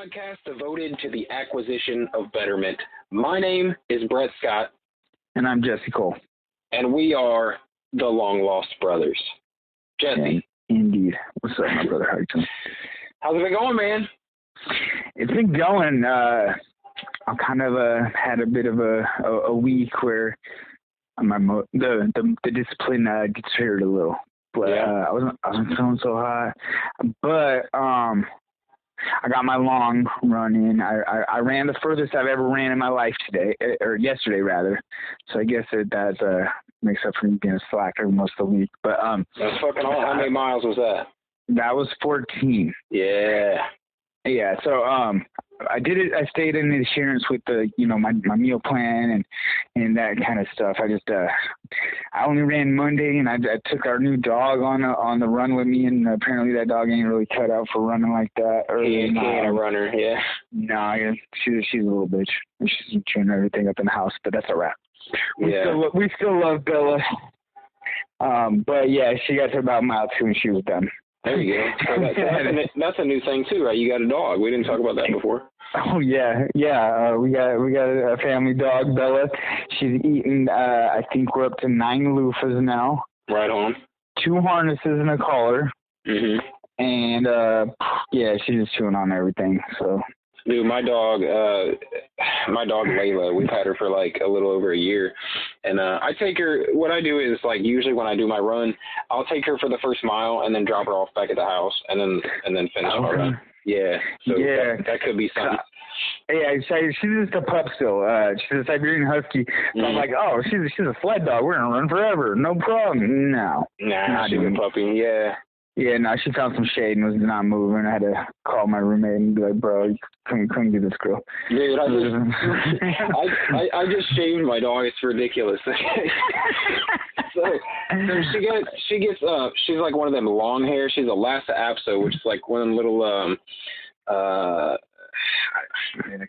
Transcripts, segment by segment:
podcast devoted to the acquisition of betterment. My name is Brett Scott. And I'm Jesse Cole. And we are the Long Lost Brothers. Jesse. Indeed. What's up, my brother? How you doing? How's it been going, man? It's been going. I kind of had a bit of a week where the discipline gets hurt a little. But yeah. I wasn't feeling so hot. But I got my long run in. I ran the furthest I've ever ran in my life today, or yesterday rather. So I guess that makes up for me being a slacker most of the week. But that's fucking all. How many miles was that? That was 14. Yeah. Yeah. So I did it. I stayed in adherence with my meal plan and that kind of stuff. I only ran Monday, and I took our new dog on the run with me, and apparently that dog ain't really cut out for running like that. He ain't a runner, yeah. No, she's a little bitch. She's chewing everything up in the house, but that's all right. We still love Bella. But yeah, she got to about mile 2 and she was done. There you go. So that's a new thing too, right? You got a dog. We didn't talk about that before. Oh yeah. We got a family dog, Bella. She's eaten. I think we're up to 9 loofahs now. Right on. 2 harnesses and a collar. Mhm. And yeah, she's just chewing on everything. So. Dude, my dog Layla, we've had her for like a little over a year, and I take her. What I do is like usually when I do my run, I'll take her for the first mile and then drop her off back at the house, and then finish my run. Yeah, so yeah, that could be something. Yeah, she's just a pup still. She's a Siberian Husky. So I'm like, oh, she's a sled dog. We're gonna run forever, no problem. No, nah, she's a puppy. Yeah. Yeah, no, she found some shade and was not moving. I had to call my roommate and be like, bro, you couldn't do this girl. Dude, I just shaved my dog. It's ridiculous. so she gets she's like one of them long hair. She's a Lhasa Apso, which is like one of them little I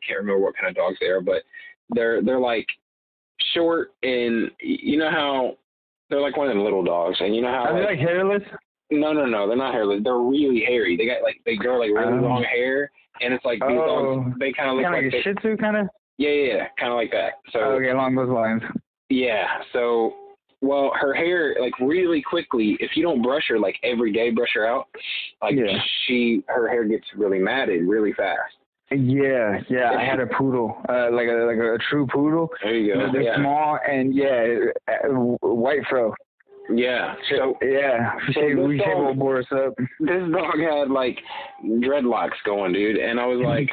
can't remember what kind of dogs they are, but they're like short, and you know how they're like one of them little dogs, and you know how are they like hairless? No, they're not hairless. They're really hairy. They grow like really long hair, and it's like these dogs. They kind of look like a Shih Tzu, kind of. Yeah, kind of like that. So okay, along those lines. Yeah. So, well, her hair like really quickly. If you don't brush her like every day, brush her out, like her hair gets really matted really fast. Yeah. I had a poodle, like a true poodle. There you go. They're small and white fro. Yeah. So we shaved old Boris up. This dog had like dreadlocks going, dude, and I was like,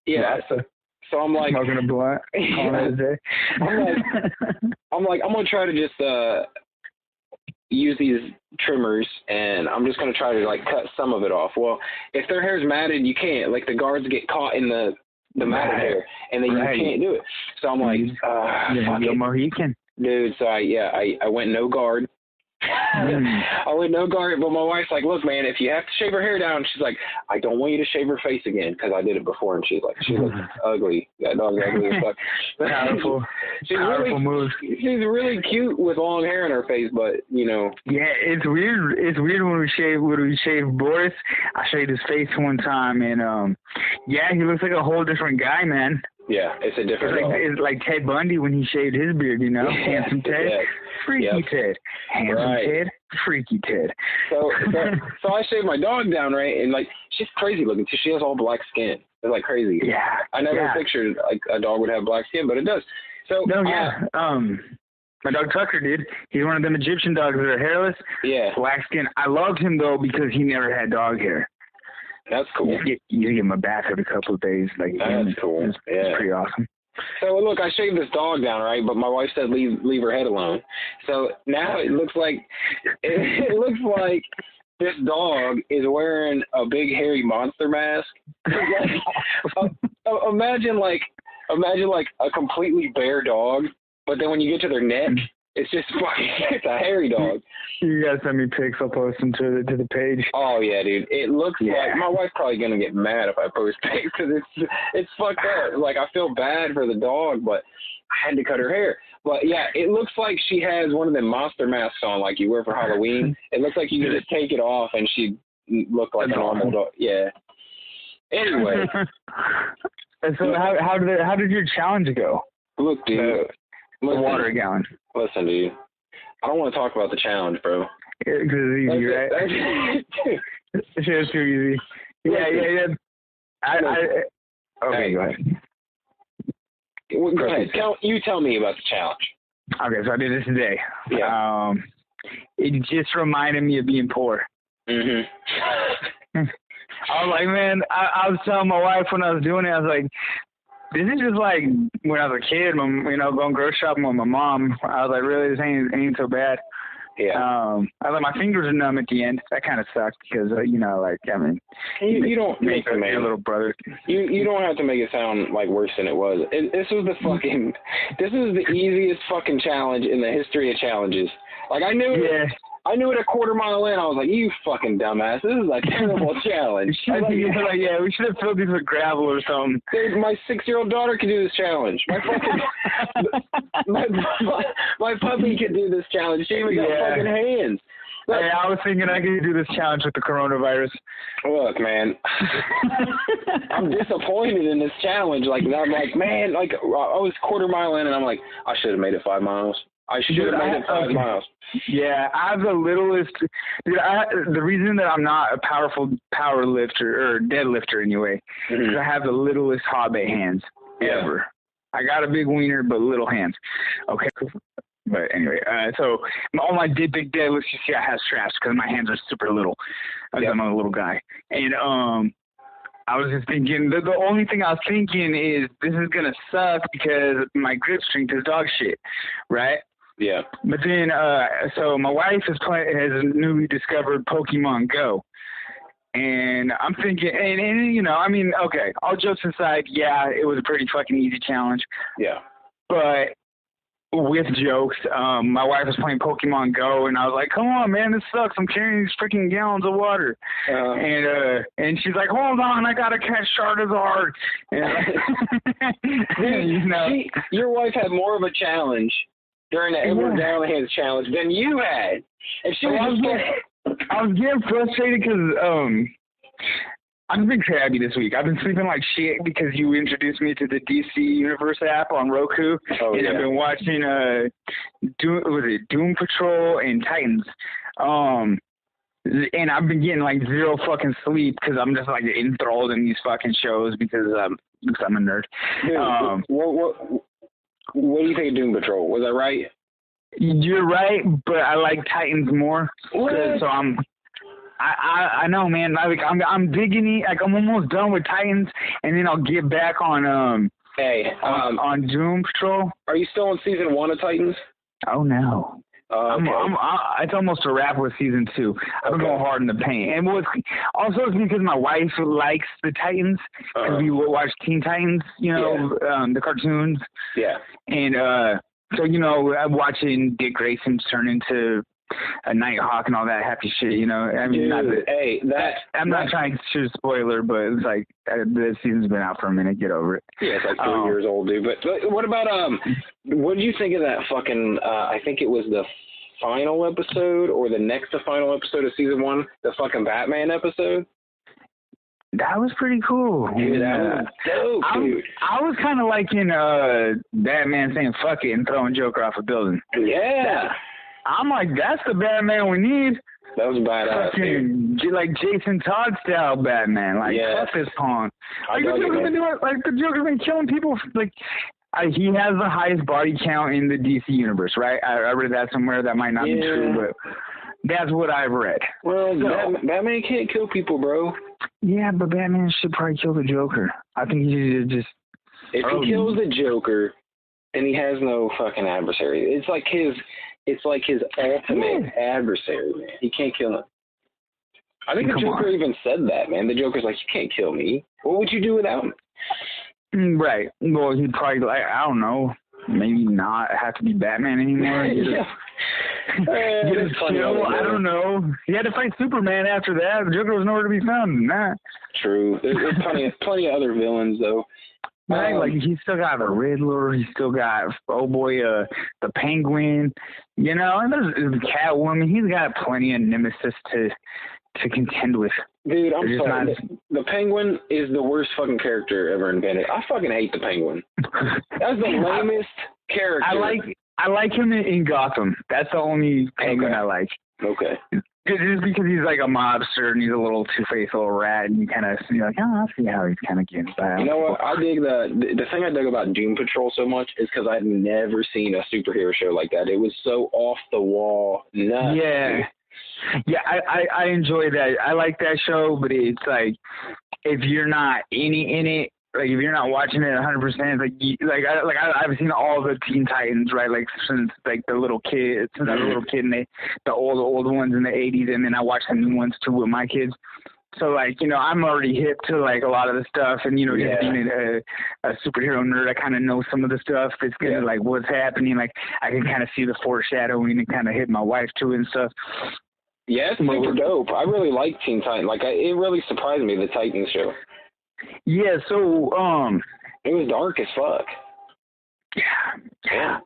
yeah. So I'm like, smoking a blunt. I'm gonna try to just use these trimmers, and I'm just gonna try to like cut some of it off. Well, if their hair's matted, you can't. Like the guards get caught in the matted hair, and then you can't do it. So I'm like, fuck it. Mohican. Dude, so I went no guard. I went no guard, but my wife's like, look, man, if you have to shave her hair down, she's like, I don't want you to shave her face again, because I did it before, and she looks ugly. That dog's ugly as fuck. Powerful move. She's really cute with long hair in her face, but you know. Yeah, it's weird. It's weird when we shave Boris. I shaved his face one time, and he looks like a whole different guy, man. Yeah, it's a different. It's like Ted Bundy when he shaved his beard, you know, handsome Ted, freaky Ted, handsome Ted, freaky Ted. So I shaved my dog down, right, and like she's crazy looking too. She has all black skin. It's like crazy. Yeah. I never pictured like a dog would have black skin, but it does. So my dog Tucker did. He's one of them Egyptian dogs that are hairless. Yeah. Black skin. I loved him though because he never had dog hair. That's cool. You give him a bath every couple of days. Like that's cool. It's pretty awesome. So look, I shaved this dog down, right? But my wife said leave her head alone. So now it looks like this dog is wearing a big hairy monster mask. Imagine like a completely bare dog, but then when you get to their neck, it's just it's a hairy dog. You guys send me pics. I'll post them to the page. Oh yeah, dude. It looks like my wife's probably gonna get mad if I post pics because it's fucked up. Like I feel bad for the dog, but I had to cut her hair. But yeah, it looks like she has one of them monster masks on, like you wear for Halloween. It looks like you can just take it off and she'd look like a normal dog. Yeah. Anyway. And so how did your challenge go? Look, dude. The water gallon. Listen, dude. I don't want to talk about the challenge, bro. Because it's easy, right? It's too easy. Yeah. Okay, go ahead. Go ahead. You tell me about the challenge. Okay, so I did this today. Yeah. It just reminded me of being poor. Mhm. I was like, man, I was telling my wife when I was doing it, I was like, this is just like when I was a kid, going grocery shopping with my mom. I was like, really, this ain't so bad. Yeah. I was like, my fingers are numb at the end. That kind of sucked because, you don't make your little brother. You don't have to make it sound like worse than it was. This is the easiest fucking challenge in the history of challenges. Like, I knew it a quarter mile in. I was like, you fucking dumbass. This is a terrible challenge. We should have filled these with gravel or something. Dude, my 6-year-old daughter can do this challenge. My fucking my puppy can do this challenge. She even got fucking hands. Look, hey, I was thinking I could do this challenge with the coronavirus. Look, man, I'm disappointed in this challenge. Like, I'm like, man, like, I was quarter mile in, and I'm like, I should have made it 5 miles. I should have made it 5 miles. Yeah, I have the littlest. Dude, the reason that I'm not a powerful power lifter or deadlifter anyway is I have the littlest hobbit hands ever. I got a big wiener, but little hands. Okay. But anyway, so all my big deadlifts, you see, I have straps because my hands are super little. I'm a little guy. And I was just thinking, the only thing I was thinking is this is going to suck because my grip strength is dog shit, right? Yeah. But then, so my wife has newly discovered Pokemon Go. And I'm thinking, and okay, all jokes aside, it was a pretty fucking easy challenge. Yeah. But with jokes, my wife was playing Pokemon Go, and I was like, come on, man, this sucks. I'm carrying these freaking gallons of water. And she's like, hold on, I got to catch Charizard. And, your wife had more of a challenge during the Edward Gallagher's challenge than you had. And she I was getting frustrated because I've been crabby this week. I've been sleeping like shit because you introduced me to the DC Universe app on Roku. I've been watching Doom Patrol and Titans. And I've been getting like zero fucking sleep because I'm just like enthralled in these fucking shows because I'm a nerd. Dude, what do you think of Doom Patrol? Was I right? You're right, but I like Titans more. So I know, man. Like I'm digging it. Like I'm almost done with Titans, and then I'll get back on on Doom Patrol. Are you still on season 1 of Titans? Oh no. Okay. It's almost a wrap with season 2. I've been going hard in the paint, and it's because my wife likes the Titans because we watch Teen Titans, the cartoons. Yeah. And so I'm watching Dick Grayson turn into a Nighthawk and all that happy shit. I mean, I'm not trying to spoiler, but it's like the season's been out for a minute. Get over it. Yeah, it's like 3 years old, dude. But what about what did you think of that fucking? I think it was the final episode or the next to final episode of season 1, the fucking Batman episode. That was pretty cool. Dude, that was dope, dude. I was kind of liking Batman saying fuck it and throwing Joker off a building. Yeah. I'm like, that's the Batman we need. That was badass. Fucking, like Jason Todd style Batman. Like, fuck this pawn. Like, the Joker's been killing people. Like, he has the highest body count in the DC universe, right? I read that somewhere. That might not be true, but that's what I've read. Well, Batman can't kill people, bro. Yeah, but Batman should probably kill the Joker. I think he should just... If he kills the Joker, then he has no fucking adversary. It's like his ultimate adversary, man. He can't kill him. I think the Joker even said that, man. The Joker's like, you can't kill me. What would you do without him? Right. Well, he'd probably, I don't know, maybe not have to be Batman anymore. I don't know. He had to fight Superman after that. The Joker was nowhere to be found. Nah. True. There's plenty of other villains, though. Right, like he's still got the Riddler, he's still got the Penguin, and there's the Catwoman. He's got plenty of nemesis to to contend with. Dude, I'm sorry. The Penguin is the worst fucking character ever invented. I fucking hate the Penguin. That's the lamest character. I like him in Gotham. That's the only Penguin I like. Okay. Just because he's like a mobster and he's a little two-faced little rat, and you kind of you're like, oh, I see how he's kind of getting by. You know what? I dig the thing I dug about Doom Patrol so much is because I'd never seen a superhero show like that. It was so off the wall. Nuts. Yeah. Yeah, I enjoy that. I like that show, but it's like if you're not in it, like if you're not watching it 100%, I've seen all the Teen Titans, right? Like since like the little kids, since I was a little kid, and the old ones in the 80s, and then I watched the new ones too with my kids. So like, you know, I'm already hip to like a lot of the stuff, and you know, just being a superhero nerd, I kind of know some of the stuff. It's kind of like what's happening. Like I can kind of see the foreshadowing and kind of hit my wife too and stuff. Yeah, it's super dope. I really like Teen Titans. Like it really surprised me, the Titans show. Yeah, so it was dark as fuck. Yeah,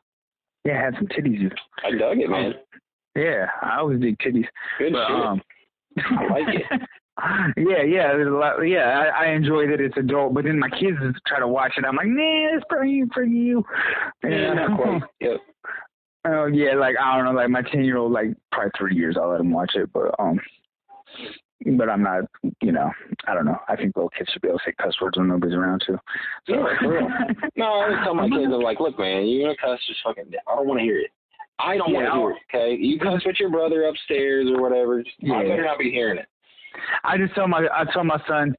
it had some titties. I dug it, man. Yeah, I always dig titties. Good shit. I like it. Yeah, I enjoy that it's adult, but then my kids try to watch it. I'm like, nah, it's for you. Yeah, not quite. Yep. Oh yeah, like I don't know, like my 10-year-old, like probably 3 years, I'll let him watch it, but I'm not, you know, I don't know. I think little kids should be able to say cuss words when nobody's around too. So. Yeah, for real. No, I always tell my kids, I'm like, look, man, you're gonna cuss, just fucking. I don't want to hear it. I don't want to hear it. Okay, you cuss with your brother upstairs or whatever. I better not be hearing it. I tell my son,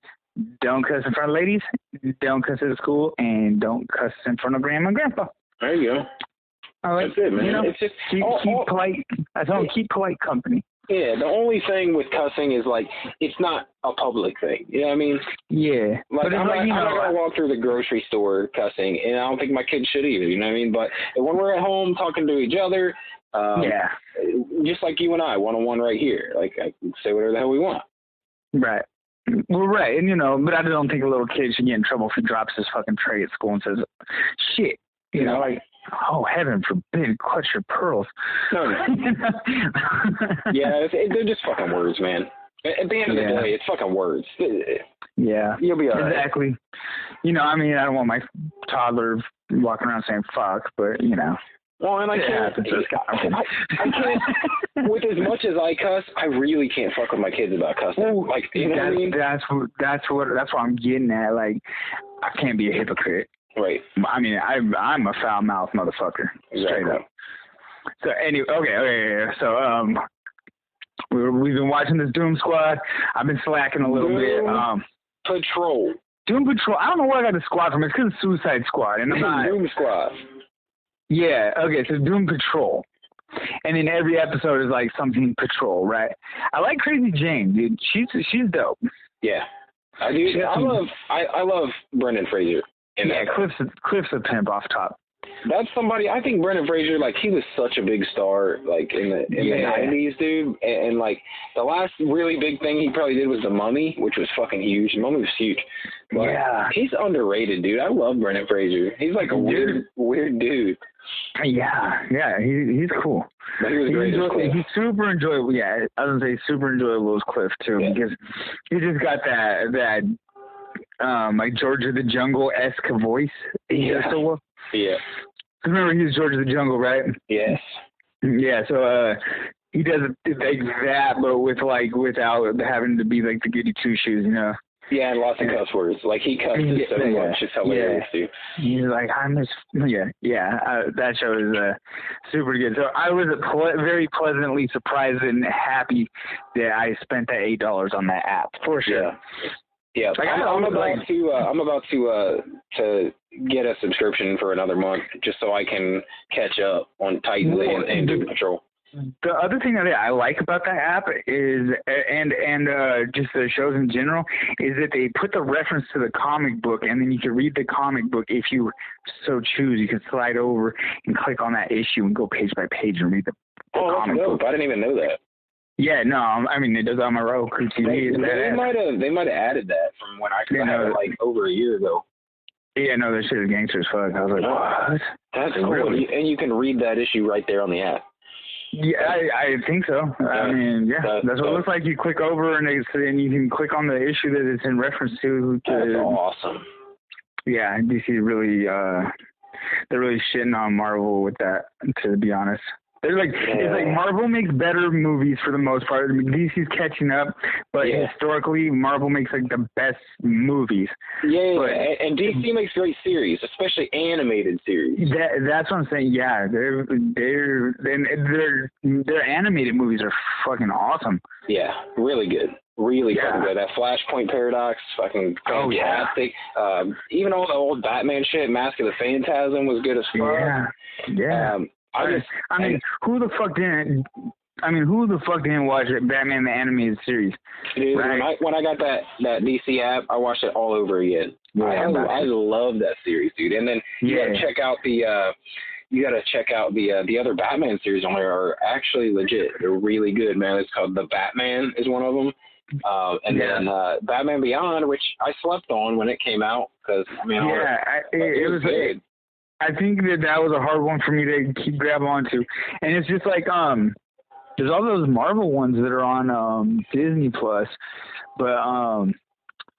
don't cuss in front of ladies, don't cuss at school, and don't cuss in front of grandma and grandpa. There you go. That's it, man. You know, it's just keep polite. I tell them keep polite company. Yeah, the only thing with cussing is like it's not a public thing. You know what I mean? Yeah. Like I'm not gonna walk through the grocery store cussing, and I don't think my kids should either. You know what I mean? But when we're at home talking to each other, just like you and I, one-on-one right here, like I can say whatever the hell we want. Right. Well, right, and you know, but I don't think a little kid should get in trouble if he drops his fucking tray at school and says, "Shit," you know, like. Oh, heaven forbid, clutch your pearls. No. Yeah, they're just fucking words, man. At the end of the day, it's fucking words. Yeah. You'll be all right. Exactly. You know, I mean, I don't want my toddler walking around saying fuck, but, you know. Well, and I can't, with as much as I cuss, I really can't fuck with my kids about cussing. Like, you know what I mean? That's what I'm getting at. Like, I can't be a hypocrite. Right. I mean, I'm a foul-mouthed motherfucker. Exactly. Straight up. So anyway, okay. So we've been watching this Doom Squad. I've been slacking a little bit. Patrol. Doom Patrol. I don't know where I got the squad from. It's because of Suicide Squad. And I'm not, Doom Squad. Yeah. Okay. So Doom Patrol. And then every episode is like something Patrol, right? I like Crazy Jane, dude. She's dope. Yeah. I love Brendan Fraser. Yeah, Cliff's a pimp off top. That's somebody. I think Brendan Fraser, like he was such a big star, like in the 90s, dude. And like the last really big thing he probably did was The Mummy, which was fucking huge. The Mummy was huge. But he's underrated, dude. I love Brendan Fraser. He's like a weird dude. Yeah, he's cool. But he was great. He's super enjoyable. Yeah, I was gonna say super enjoyable as Cliff too, because he just got that. Like George of the Jungle-esque voice. Yeah. So well. Yeah. Remember, he was George of the Jungle, right? Yes. Yeah. So he does like that, but without having to be like the goody two shoes, you know. Yeah, and lots of cuss words. Like he cusses so much. It's hilarious, dude. He's like, that show is super good. So I was very pleasantly surprised and happy that I spent that $8 on that app for sure. Yeah, like I'm about to get a subscription for another month just so I can catch up on Titans and Doom Patrol. The other thing that I like about that app is, and just the shows in general, is that they put the reference to the comic book, and then you can read the comic book if you so choose. You can slide over and click on that issue and go page by page and read the comic book. I didn't even know that. Yeah, no, I mean it does on my Roku TV. They might have added that from when I had it like over a year ago. Yeah, no, that shit is gangster as fuck. I was like, what? That's cool. And you can read that issue right there on the app. Yeah, I think so. I mean, yeah, that's what it looks like. You click over and you can click on the issue that it's in reference to. That's awesome. Yeah, DC really, they're really shitting on Marvel with that, to be honest. They're like, it's like Marvel makes better movies for the most part. I mean, DC's catching up, but historically, Marvel makes like the best movies. Yeah, and DC makes great series, especially animated series. That's what I'm saying. Yeah, their animated movies are fucking awesome. Yeah, really good. Really fucking good. That Flashpoint Paradox, fucking fantastic. Even all the old Batman shit, Mask of the Phantasm was good as fuck. Yeah. I mean, who the fuck didn't watch Batman the Animated Series? Dude, when I got that DC app, I watched it all over again. Yeah, I love that series, dude. And then you gotta check out the other Batman series on there are actually legit. They're really good, man. It's called The Batman is one of them. And then Batman Beyond, which I slept on when it came out because it was good. I think that was a hard one for me to grab onto, and it's just like there's all those Marvel ones that are on Disney Plus, but I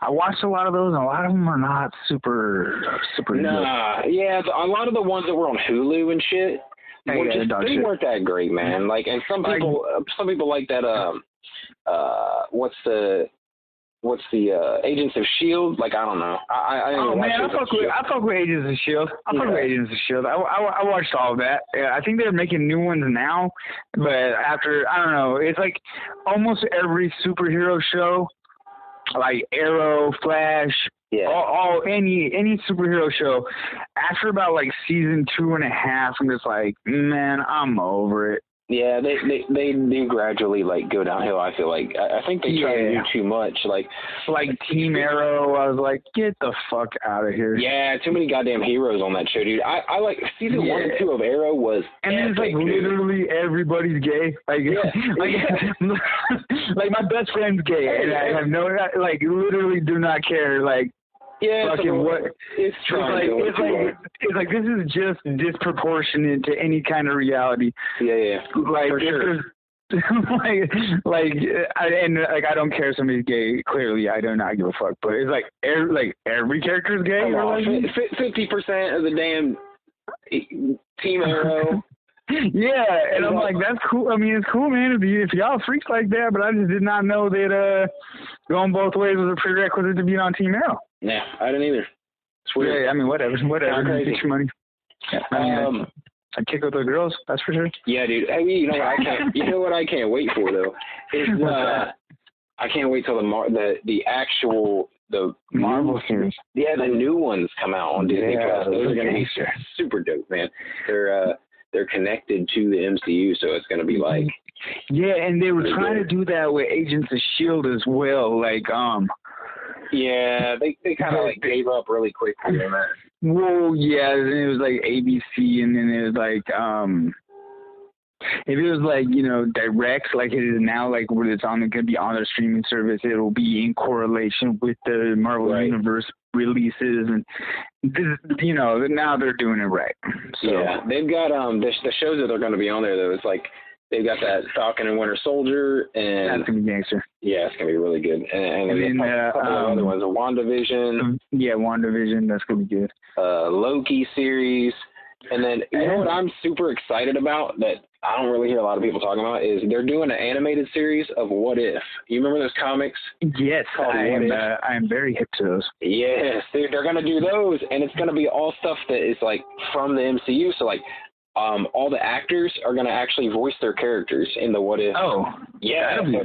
watched a lot of those, and a lot of them are not super Nah, good. Yeah, a lot of the ones that were on Hulu and shit, they weren't that great, man. Like, and some people like that. What's the Agents of S.H.I.E.L.D.? Like, I don't know. I fuck with Agents of S.H.I.E.L.D. I fuck with Agents of S.H.I.E.L.D. I watched all of that. I think they're making new ones now, but after, I don't know, it's like almost every superhero show, like Arrow, Flash, any superhero show, after about like season 2.5, I'm just like, man, I'm over it. Yeah, they do gradually like go downhill. I feel like I think they try to do too much. Like Team Arrow, I was like, get the fuck out of here. Yeah, too many goddamn heroes on that show, dude. I like season 1 and 2 of Arrow was. And then it's like literally everybody's gay. Like, like my best friend's gay, and I have no literally do not care. Like. Yeah, it's like this is just disproportionate to any kind of reality. Yeah. Like for sure. I don't care if somebody's gay. Clearly, I do not give a fuck. But it's like every character is gay. 50% of the damn Team Arrow. Yeah, and I'm like, that's cool. I mean, it's cool, man, if y'all freaks like that. But I just did not know that going both ways was a prerequisite to being on Team Arrow. Yeah, I didn't either. It's weird. Yeah, I mean, whatever. Get your money. I kick with the girls, that's for sure. Yeah, dude. I mean, you know what I can't wait for though is I can't wait till the actual Marvel series. Yeah, the new ones come out on Disney Plus. Those are gonna be super dope, man. They're connected to the MCU, so it's gonna be like. Yeah, and they were trying to do that with Agents of S.H.I.E.L.D. as well, like Yeah, they kind of like gave up really quickly on that. Well, yeah, it was like ABC, and then it was like if it was like direct like it is now, like where it's going to be on their streaming service, it'll be in correlation with the Marvel Universe releases, and this, now they're doing it right. So. Yeah, they've got the shows that are going to be on there though. It's like. They've got that Falcon and Winter Soldier, and that's gonna be gangster. Yeah, it's gonna be really good. And then a couple of other ones, WandaVision. Yeah, WandaVision, that's gonna be good. Loki series, and then you know what I'm super excited about that I don't really hear a lot of people talking about is they're doing an animated series of What If. You remember those comics? Yes, I am very hip to those. Yes, they're gonna do those, and it's gonna be all stuff that is like from the MCU. So like. All the actors are going to actually voice their characters in the What If. Oh, yeah. That'd be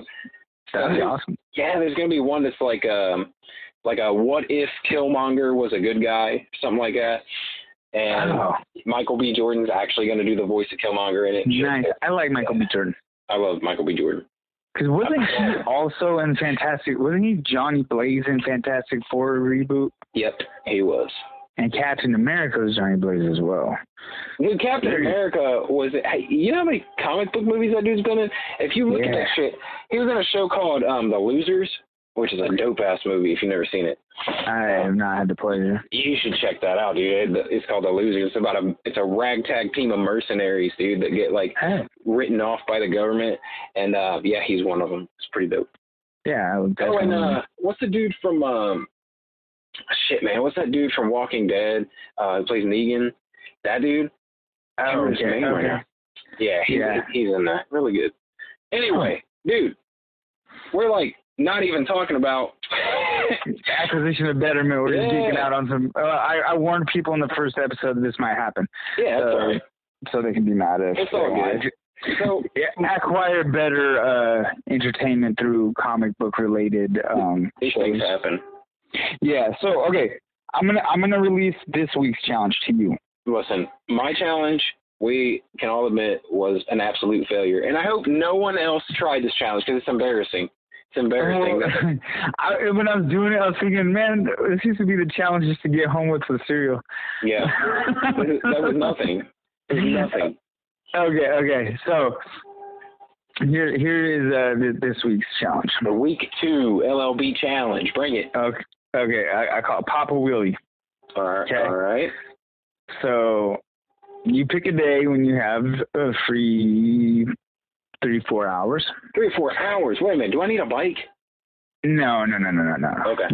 awesome. Yeah, there's going to be one that's like a What If Killmonger was a good guy, something like that. And Michael B. Jordan's actually going to do the voice of Killmonger in it. Nice. I like Michael B. Jordan. I love Michael B. Jordan. Because wasn't he also in wasn't he Johnny Blaze in Fantastic Four reboot? Yep, he was. And Captain America was Johnny Blaze as well. Dude, Captain America was... Hey, you know how many comic book movies that dude's been in? If you look at that shit, he was in a show called The Losers. which is a dope-ass movie if you've never seen it. I have not had the pleasure. You should check that out, dude. It's called The Losers. It's a ragtag team of mercenaries, dude, that get, like, written off by the government. And, yeah, he's one of them. It's pretty dope. Yeah, I would definitely. Oh, and what's the dude from, shit, man, what's that dude from Walking Dead who plays Negan? That dude? Oh, okay. Yeah, he's in that. Really good. Anyway, dude, we're, like, not even talking about acquisition of betterment. We're just geeking out on some. I warned people in the first episode that this might happen. Yeah, that's all right. So they can be mad at us. It's all good. So acquire better entertainment through comic book related. These things happen. Yeah. So okay, I'm gonna release this week's challenge to you. Listen, my challenge, we can all admit, was an absolute failure, and I hope no one else tried this challenge because it's embarrassing. It's embarrassing. When I was doing it, I was thinking, man, this used to be the challenge just to get home with the cereal. Yeah. That was nothing. It was nothing. Okay. So here is this week's challenge. The week 2 LLB challenge. Bring it. Okay. I call it Papa Willie. All right. So you pick a day when you have a free 3-4 hours. 3-4 hours. Wait a minute. Do I need a bike? No. Okay.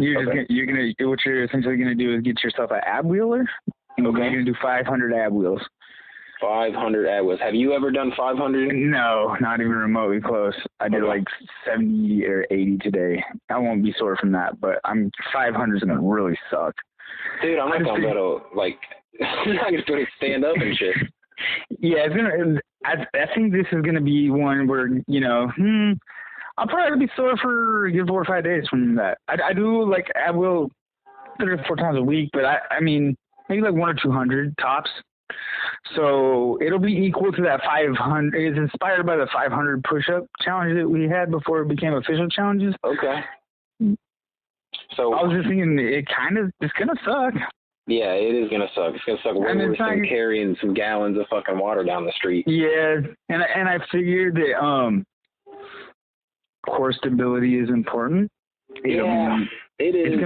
What you're essentially gonna do is get yourself an ab wheeler. Okay. You're gonna do 500 ab wheels. 500 ab wheels. Have you ever done 500? No, not even remotely close. I did like 70 or 80 today. I won't be sore from that, but 500 is gonna really suck. Dude, I'm not gonna be able to, like, I'm not gonna be able to stand up and shit. Yeah, I think this is going to be one where, I'll probably be sore for 4 or 5 days from that. I do, like, ab wheel 3 or 4 times a week, but I mean, maybe like 100 or 200 tops. So it'll be equal to that 500. It's inspired by the 500 push-up challenge that we had before it became official challenges. Okay. So I was just thinking, it's going to suck. Yeah, it is going to suck. It's going to suck way worse than carrying some gallons of fucking water down the street. Yeah, and I figured that core stability is important. Yeah, it is.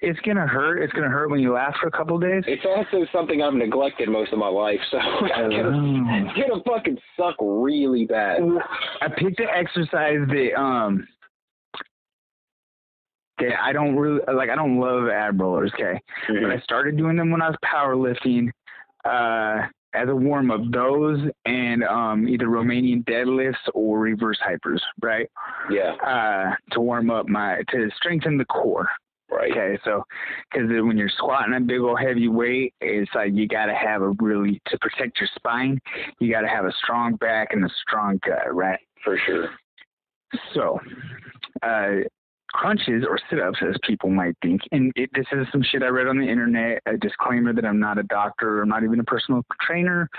It's gonna hurt. It's gonna hurt when you last for a couple of days. It's also something I've neglected most of my life, so it's gonna fucking suck really bad. I picked an exercise that I don't really like. I don't love ab rollers, okay? Mm-hmm. But I started doing them when I was powerlifting as a warm up. Those and either Romanian deadlifts or reverse hypers, right? Yeah. To warm up to strengthen the core. Right. Okay, so because when you're squatting a big old heavy weight, it's like you got to have to protect your spine, you got to have a strong back and a strong gut, right? For sure. So, crunches or sit-ups, as people might think, and this is some shit I read on the internet, a disclaimer that I'm not a doctor, I'm not even a personal trainer,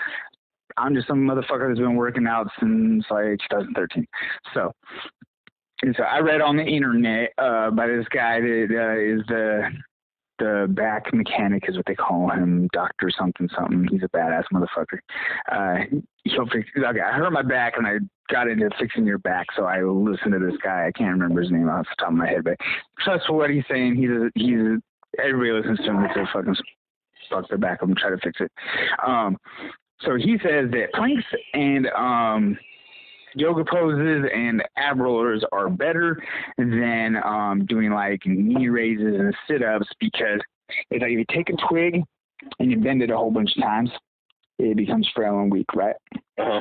I'm just some motherfucker that's been working out since like 2013. So I read on the internet by this guy that is the back mechanic is what they call him, Dr. something. He's a badass motherfucker. He'll fix. Okay, I hurt my back and I got into fixing your back, so I listened to this guy. I can't remember his name off the top of my head, but trust what he's saying. He's everybody listens to him. It's a fucking fuck their back up and try to fix it. So he says that planks and yoga poses and ab rollers are better than doing like knee raises and sit-ups, because it's like if you take a twig and you bend it a whole bunch of times, it becomes frail and weak, right? Uh-huh.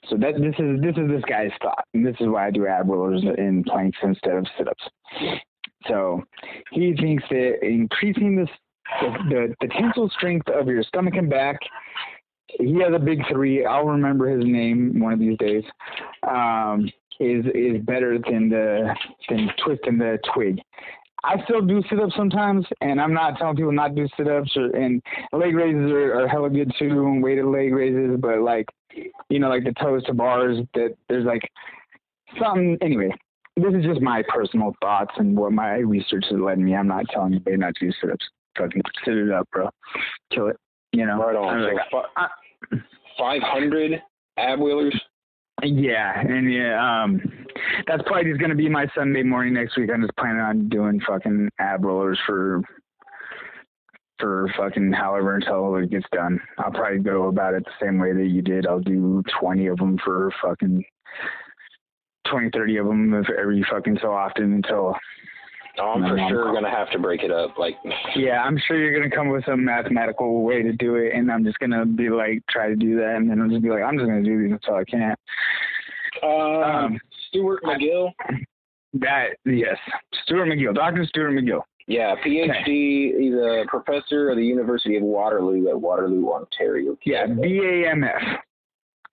So this is this guy's thought, and this is why I do ab rollers and planks instead of sit-ups. So he thinks that increasing the tensile strength of your stomach and back. He has a big 3. I'll remember his name one of these days. Is better than twisting the twig. I still do sit-ups sometimes, and I'm not telling people not to do sit-ups, and leg raises are hella good too, and weighted leg raises. But like, like the toes to bars, that there's like something. Anyway, this is just my personal thoughts and what my research has led me. I'm not telling anybody not to do sit-ups. Fucking sit it up, bro. Kill it. Right on. So 500 ab wheelers. Yeah, and That's probably just gonna be my Sunday morning next week. I'm just planning on doing fucking ab rollers for fucking however until it gets done. I'll probably go about it the same way that you did. I'll do 20 of them for fucking 20, 30 of them every fucking so often until. Oh, I'm for sure going to have to break it up. Like, yeah, I'm sure you're going to come with some mathematical way to do it, and I'm just going to be like, try to do that, and then I'll just be like, I'm just going to do these until I can't. Stuart McGill? Yes. Stuart McGill. Dr. Stuart McGill. Yeah, PhD. Okay. He's a professor at the University of Waterloo at Waterloo, Ontario. Yeah, BAMF.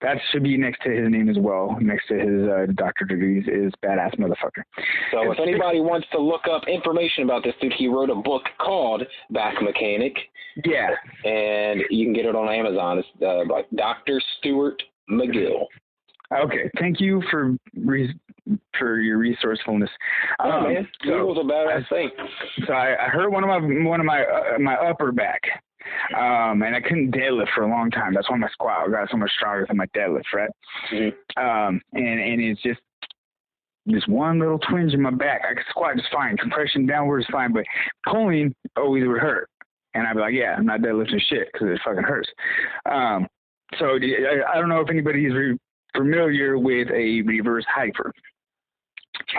That should be next to his name as well. Next to his doctorate degrees is badass motherfucker. So if anybody wants to look up information about this dude, he wrote a book called Back Mechanic. Yeah. And you can get it on Amazon. It's by Dr. Stuart McGill. Okay. Thank you for your resourcefulness. Oh, man. Google's a badass thing. So I hurt one of my upper back. And I couldn't deadlift for a long time. That's why my squat got so much stronger than my deadlift, right? Mm-hmm. And it's just this one little twinge in my back. I could squat just fine. Compression downward is fine, but pulling always would hurt. And I'd be like, yeah, I'm not deadlifting shit because it fucking hurts. So I don't know if anybody's familiar with a reverse hyper.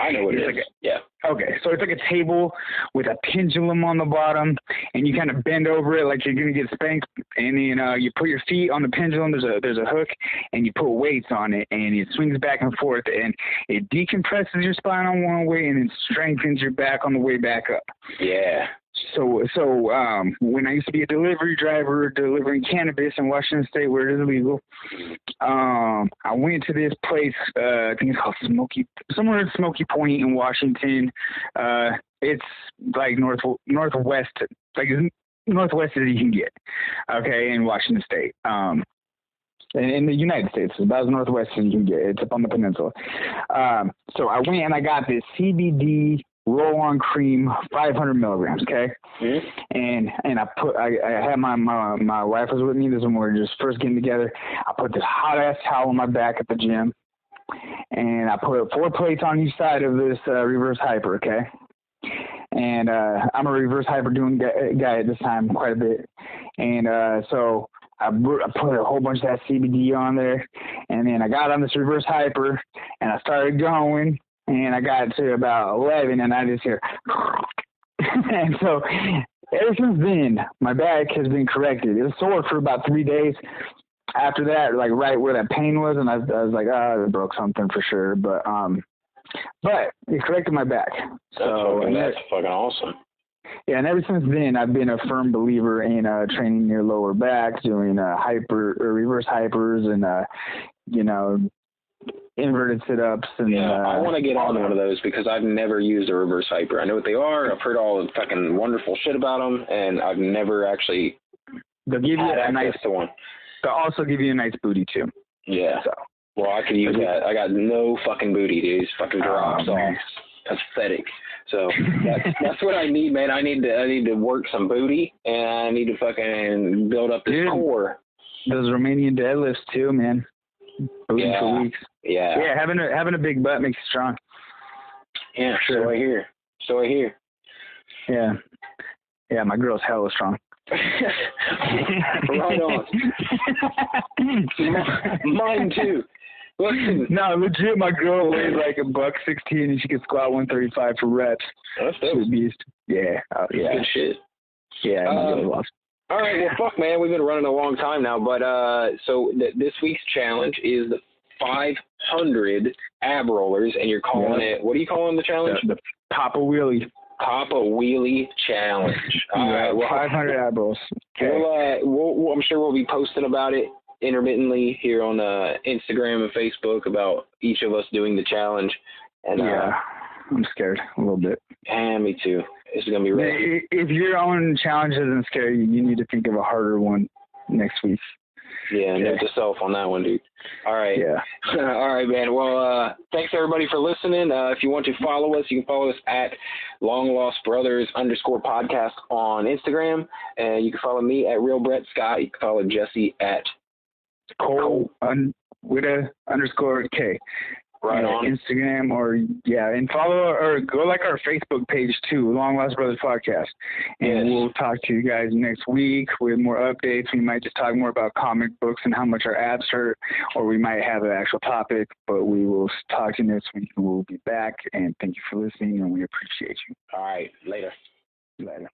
I know what it is. Yeah. Okay, so it's like a table with a pendulum on the bottom, and you kind of bend over it like you're gonna get spanked, and then you put your feet on the pendulum. There's a hook, and you put weights on it, and it swings back and forth, and it decompresses your spine on one way, and then strengthens your back on the way back up. Yeah. So when I used to be a delivery driver delivering cannabis in Washington State where it is illegal, I went to this place, I think it's called somewhere in Smoky Point in Washington. It's like northwest, like as northwest as you can get, okay, in Washington State. In the United States, it's about as northwest as you can get. It's up on the peninsula. So I went and I got this CBD roll-on cream, 500 milligrams, okay? Mm-hmm. And I had my wife was with me. This is when we were just first getting together. I put this hot-ass towel on my back at the gym, and I put 4 plates on each side of this reverse hyper, okay? And I'm a reverse hyper doing guy at this time quite a bit. And so I put a whole bunch of that CBD on there, and then I got on this reverse hyper, and I started going, and I got to about 11, and I just hear, and so ever since then, my back has been corrected. It was sore for about 3 days. After that, like right where that pain was, and I was like, I broke something for sure, but it corrected my back. That's fucking awesome. Yeah, and ever since then, I've been a firm believer in training your lower back, doing reverse hypers, and inverted sit-ups. And I want to get on one of those because I've never used a reverse hyper. I know what they are. I've heard all the fucking wonderful shit about them, and I've never actually they'll give you a nice one. They'll also give you a nice booty too. Yeah. So. Well, I could use that. I got no fucking booty, dude. It's fucking drops off. Pathetic. So that's what I need, man. I need to work some booty, and I need to fucking build up this core. Those Romanian deadlifts too, man. Booty for weeks. Yeah. Yeah, having a big butt makes you strong. Yeah, sure. So I hear. Yeah. Yeah, my girl's hella strong. Right on. Mine too. Listen. No, legit, my girl weighs like $116 and she can squat 135 for reps. That's dope. She's a beast. Yeah. Yeah. Good shit. Yeah, my girl lost. All right, well, fuck, man, we've been running a long time now, but so this week's challenge is the 500 ab rollers, and you're calling it, what are you calling the challenge? The Papa Wheelie. Papa Wheelie Challenge. All right, well, 500 ab rolls. Okay. We'll, I'm sure we'll be posting about it intermittently here on Instagram and Facebook about each of us doing the challenge. And I'm scared a little bit. And me too. It's going to be rough. If your own challenge doesn't scare you, you need to think of a harder one next week. Yeah, note to self on that one, dude. All right. Yeah. All right, man. Well, thanks everybody for listening. If you want to follow us, you can follow us at LongLostBrothers_podcast on Instagram. And you can follow me at Real Brett Scott. You can follow Jesse at Cole with a _K. Right on. Instagram and follow or go like our Facebook page too, Long Lost Brothers Podcast. And we'll talk to you guys next week with more updates. We might just talk more about comic books and how much our abs hurt, or we might have an actual topic, but we will talk to you next week. We'll be back, and thank you for listening, and we appreciate you. All right. Later. Later.